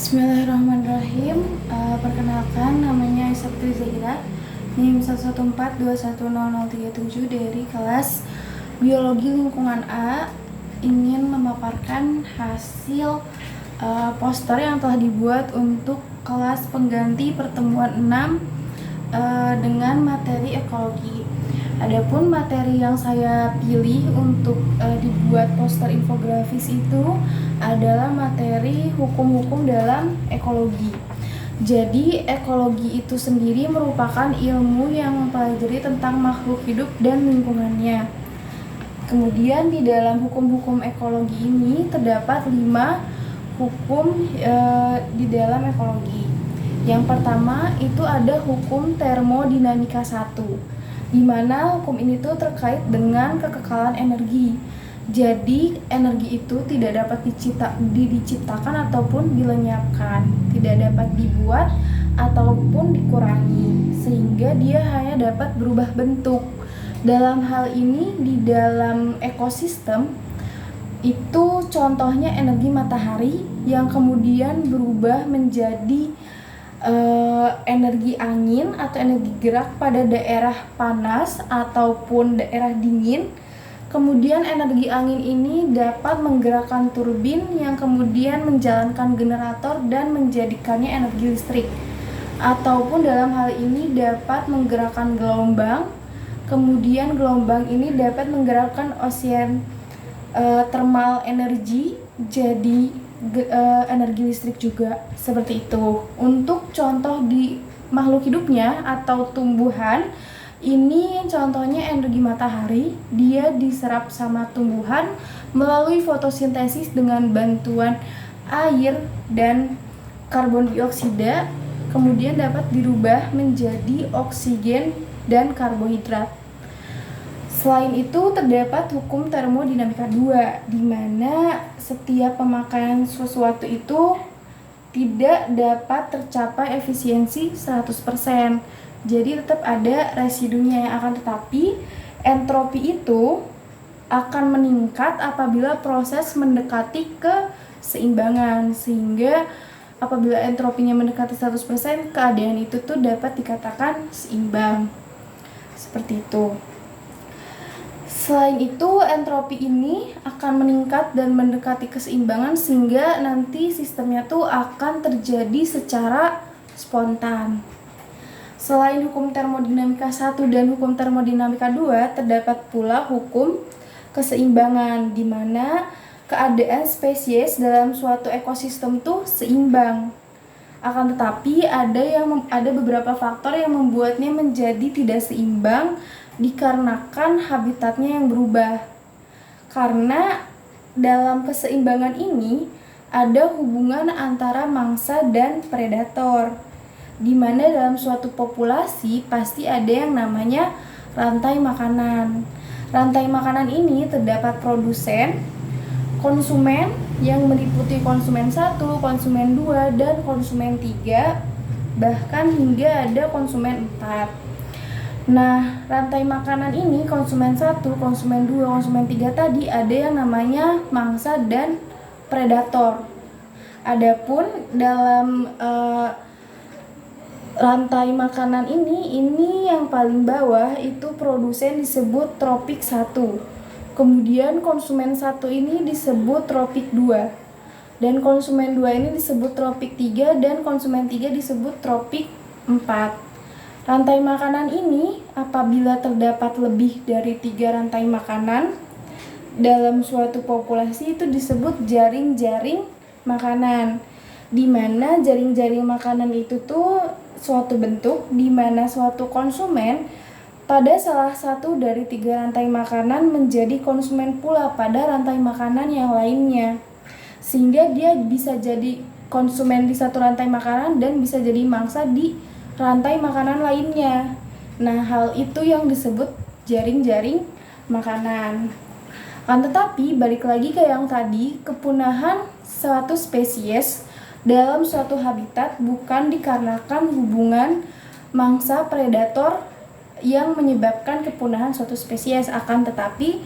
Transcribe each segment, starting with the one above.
Bismillahirrahmanirrahim. Perkenalkan, namanya Isabtu Zahira, NIM 114210037 dari kelas Biologi Lingkungan A. Ingin memaparkan hasil poster yang telah dibuat untuk kelas pengganti pertemuan 6 dengan materi ekologi. Adapun materi yang saya pilih untuk dibuat poster infografis itu adalah materi hukum-hukum dalam ekologi. Jadi ekologi itu sendiri merupakan ilmu yang mempelajari tentang makhluk hidup dan lingkungannya. Kemudian di dalam hukum-hukum ekologi ini terdapat 5 hukum di dalam ekologi. Yang pertama itu ada hukum termodinamika 1, di mana hukum ini tuh terkait dengan kekekalan energi. Jadi energi itu tidak dapat diciptakan ataupun dilenyapkan, tidak dapat dibuat ataupun dikurangi, sehingga dia hanya dapat berubah bentuk. Dalam hal ini di dalam ekosistem itu contohnya energi matahari yang kemudian berubah menjadi energi angin atau energi gerak pada daerah panas ataupun daerah dingin. Kemudian energi angin ini dapat menggerakkan turbin yang kemudian menjalankan generator dan menjadikannya energi listrik. Ataupun dalam hal ini dapat menggerakkan gelombang. Kemudian gelombang ini dapat menggerakkan ocean thermal energy jadi energi listrik juga, seperti itu. Untuk contoh di makhluk hidupnya atau tumbuhan, ini contohnya energi matahari, dia diserap sama tumbuhan melalui fotosintesis dengan bantuan air dan karbon dioksida, kemudian dapat dirubah menjadi oksigen dan karbohidrat. Selain itu terdapat hukum termodinamika 2, di mana setiap pemakaian sesuatu itu tidak dapat tercapai efisiensi 100%. Jadi tetap ada residunya, yang akan tetapi entropi itu akan meningkat apabila proses mendekati keseimbangan, sehingga apabila entropinya mendekati 100%, keadaan itu tuh dapat dikatakan seimbang. Seperti itu. Selain itu, entropi ini akan meningkat dan mendekati keseimbangan sehingga nanti sistemnya tuh akan terjadi secara spontan. Selain hukum termodinamika 1 dan hukum termodinamika 2, terdapat pula hukum keseimbangan, di mana keadaan spesies dalam suatu ekosistem tuh seimbang. Akan tetapi ada beberapa faktor yang membuatnya menjadi tidak seimbang, dikarenakan habitatnya yang berubah. Karena dalam keseimbangan ini ada hubungan antara mangsa dan predator, di mana dalam suatu populasi pasti ada yang namanya rantai makanan. Rantai makanan ini terdapat produsen, konsumen yang meliputi konsumen 1, konsumen 2, dan konsumen 3, bahkan hingga ada konsumen 4. Nah, rantai makanan ini konsumen 1, konsumen 2, konsumen 3 tadi ada yang namanya mangsa dan predator. Adapun dalam rantai makanan ini yang paling bawah itu produsen disebut tropik 1. Kemudian konsumen 1 ini disebut tropik 2. Dan konsumen 2 ini disebut tropik 3 dan konsumen 3 disebut tropik 4. Rantai makanan ini apabila terdapat lebih dari 3 rantai makanan dalam suatu populasi itu disebut jaring-jaring makanan, di mana jaring-jaring makanan itu tuh suatu bentuk di mana suatu konsumen pada salah satu dari 3 rantai makanan menjadi konsumen pula pada rantai makanan yang lainnya, sehingga dia bisa jadi konsumen di satu rantai makanan dan bisa jadi mangsa di rantai makanan lainnya. Nah, hal itu yang disebut jaring-jaring makanan. Tetapi balik lagi ke yang tadi, kepunahan suatu spesies dalam suatu habitat bukan dikarenakan hubungan mangsa predator yang menyebabkan kepunahan suatu spesies, akan tetapi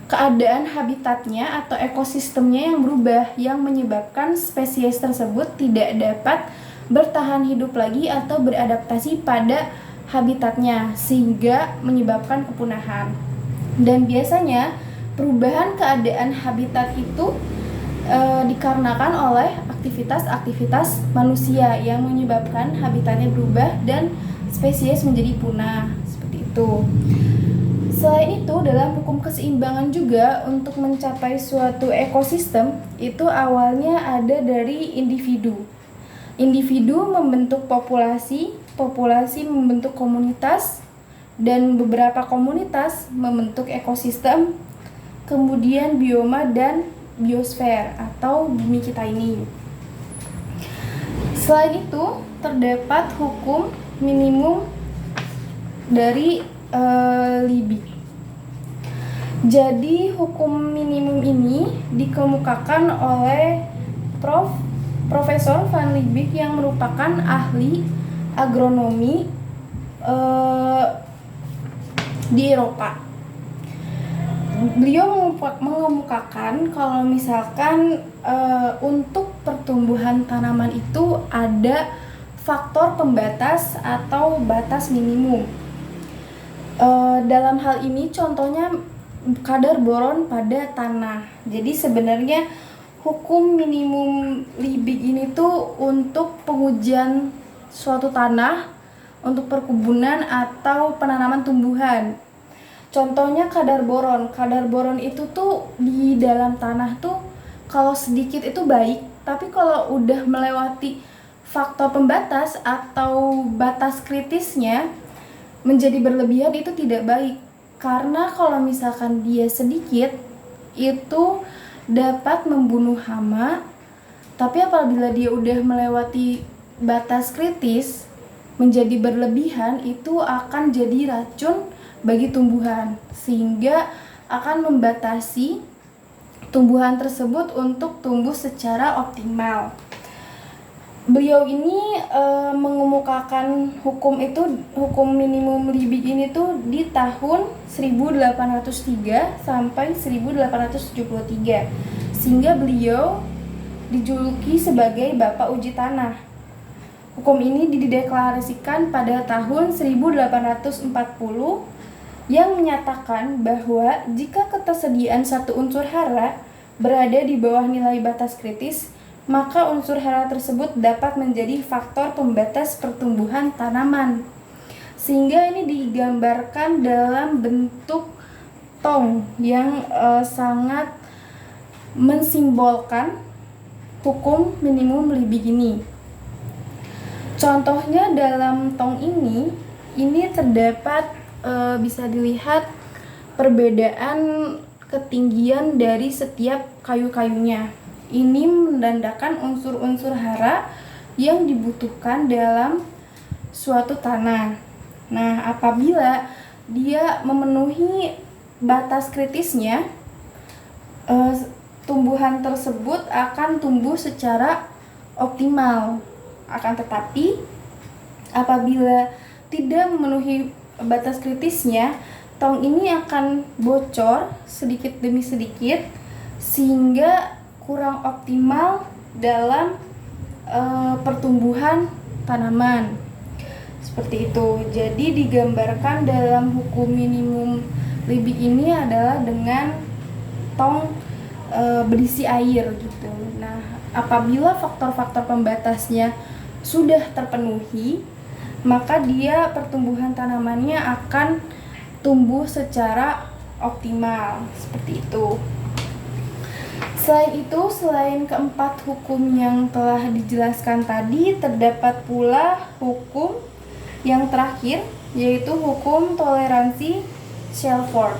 keadaan habitatnya atau ekosistemnya yang berubah, yang menyebabkan spesies tersebut tidak dapat bertahan hidup lagi atau beradaptasi pada habitatnya, sehingga menyebabkan kepunahan. Dan biasanya perubahan keadaan habitat itu dikarenakan oleh aktivitas-aktivitas manusia yang menyebabkan habitatnya berubah dan spesies menjadi punah, seperti itu. Selain itu, dalam hukum keseimbangan juga, untuk mencapai suatu ekosistem itu awalnya ada dari individu. Individu membentuk populasi, populasi membentuk komunitas, dan beberapa komunitas membentuk ekosistem, kemudian bioma dan biosfer atau bumi kita ini. Selain itu, terdapat hukum minimum dari Liebig. Jadi hukum minimum ini dikemukakan oleh Profesor Van Liebig yang merupakan ahli agronomi di Eropa. Beliau mengemukakan kalau misalkan untuk pertumbuhan tanaman itu ada faktor pembatas atau batas minimum. Dalam hal ini contohnya kadar boron pada tanah. Jadi sebenarnya hukum minimum Liebig ini tuh untuk pengujian suatu tanah untuk perkebunan atau penanaman tumbuhan. Contohnya kadar boron. Kadar boron itu tuh di dalam tanah tuh kalau sedikit itu baik, tapi kalau udah melewati faktor pembatas atau batas kritisnya menjadi berlebihan itu tidak baik. Karena kalau misalkan dia sedikit itu dapat membunuh hama, tapi apabila dia udah melewati batas kritis menjadi berlebihan itu akan jadi racun bagi tumbuhan, sehingga akan membatasi tumbuhan tersebut untuk tumbuh secara optimal. Beliau ini mengemukakan hukum minimum Liebig ini tuh di tahun 1803 sampai 1873, sehingga beliau dijuluki sebagai Bapak Uji Tanah. Hukum ini dideklarasikan pada tahun 1840 yang menyatakan bahwa jika ketersediaan satu unsur hara berada di bawah nilai batas kritis, maka unsur hara tersebut dapat menjadi faktor pembatas pertumbuhan tanaman. Sehingga ini digambarkan dalam bentuk tong yang sangat mensimbolkan hukum minimum Liebig ini. Contohnya dalam tong ini terdapat bisa dilihat perbedaan ketinggian dari setiap kayu-kayunya. Ini menandakan unsur-unsur hara yang dibutuhkan dalam suatu tanah. Nah, apabila dia memenuhi batas kritisnya, tumbuhan tersebut akan tumbuh secara optimal. Akan tetapi, apabila tidak memenuhi batas kritisnya, tong ini akan bocor sedikit demi sedikit sehingga kurang optimal dalam pertumbuhan tanaman. Seperti itu. Jadi digambarkan dalam hukum minimum Liebig ini adalah dengan tong berisi air gitu. Nah, apabila faktor-faktor pembatasnya sudah terpenuhi, maka dia pertumbuhan tanamannya akan tumbuh secara optimal, seperti itu. Selain keempat hukum yang telah dijelaskan tadi, terdapat pula hukum yang terakhir, yaitu hukum toleransi Shelford.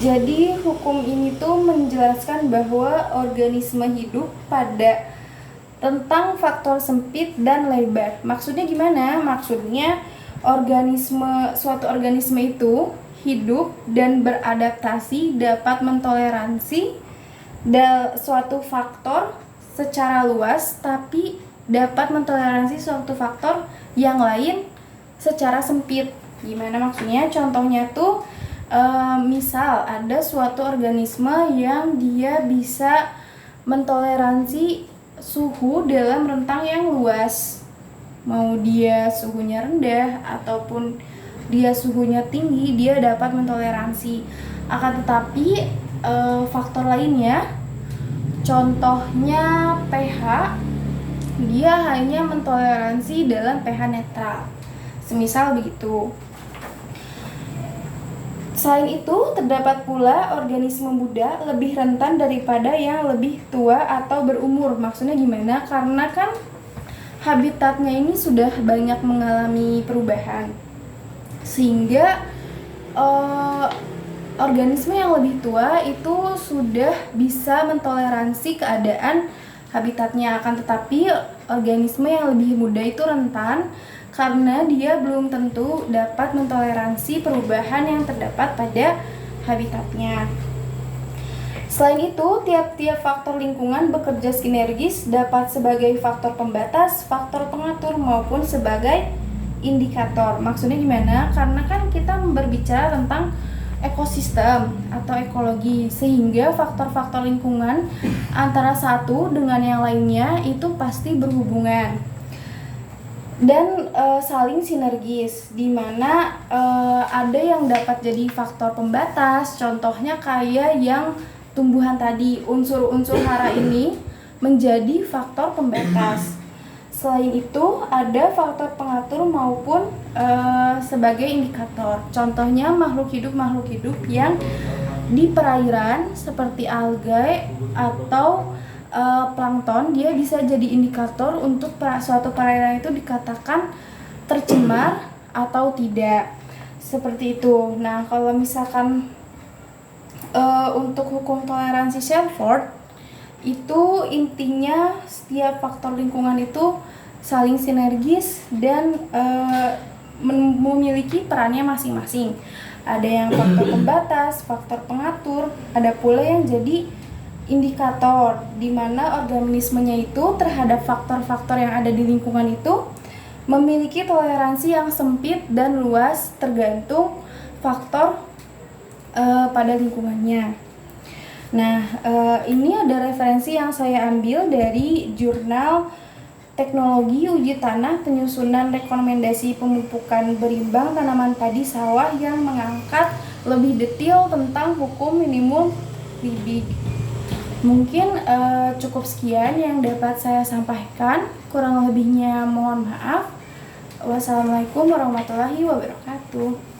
Jadi hukum ini tuh menjelaskan bahwa organisme hidup pada tentang faktor sempit dan lebar. Maksudnya gimana? Maksudnya suatu organisme itu hidup dan beradaptasi dapat mentoleransi suatu faktor secara luas, tapi dapat mentoleransi suatu faktor yang lain secara sempit. Gimana maksudnya? Contohnya tuh Misal ada suatu organisme yang dia bisa mentoleransi suhu dalam rentang yang luas, mau dia suhunya rendah ataupun dia suhunya tinggi, dia dapat mentoleransi. Akan tetapi faktor lainnya, contohnya pH, dia hanya mentoleransi dalam pH netral, semisal begitu. Selain itu, terdapat pula organisme muda lebih rentan daripada yang lebih tua atau berumur. Maksudnya gimana? Karena kan habitatnya ini sudah banyak mengalami perubahan, sehingga organisme yang lebih tua itu sudah bisa mentoleransi keadaan habitatnya. Akan tetapi organisme yang lebih muda itu rentan karena dia belum tentu dapat mentoleransi perubahan yang terdapat pada habitatnya. Selain itu, tiap-tiap faktor lingkungan bekerja sinergis, dapat sebagai faktor pembatas, faktor pengatur, maupun sebagai indikator. Maksudnya gimana? Karena kan kita berbicara tentang ekosistem atau ekologi, sehingga faktor-faktor lingkungan antara satu dengan yang lainnya itu pasti berhubungan dan saling sinergis, di mana ada yang dapat jadi faktor pembatas. Contohnya kayak yang tumbuhan tadi, unsur-unsur hara ini menjadi faktor pembatas. Selain itu ada faktor pengatur maupun sebagai indikator. Contohnya makhluk hidup yang di perairan seperti algae atau plankton, dia bisa jadi indikator untuk suatu perairan itu dikatakan tercemar atau tidak, seperti itu. Nah, kalau misalkan untuk hukum toleransi Shelford itu intinya setiap faktor lingkungan itu saling sinergis dan memiliki perannya masing-masing. Ada yang faktor pembatas, faktor pengatur, ada pula yang jadi indikator, di mana organismenya itu terhadap faktor-faktor yang ada di lingkungan itu memiliki toleransi yang sempit dan luas tergantung faktor pada lingkungannya. Nah, ini ada referensi yang saya ambil dari jurnal Teknologi Uji Tanah Penyusunan Rekomendasi Pemupukan Berimbang Tanaman Padi Sawah yang mengangkat lebih detail tentang hukum minimum bibit. Mungkin cukup sekian yang dapat saya sampaikan. Kurang lebihnya mohon maaf. Wassalamualaikum warahmatullahi wabarakatuh.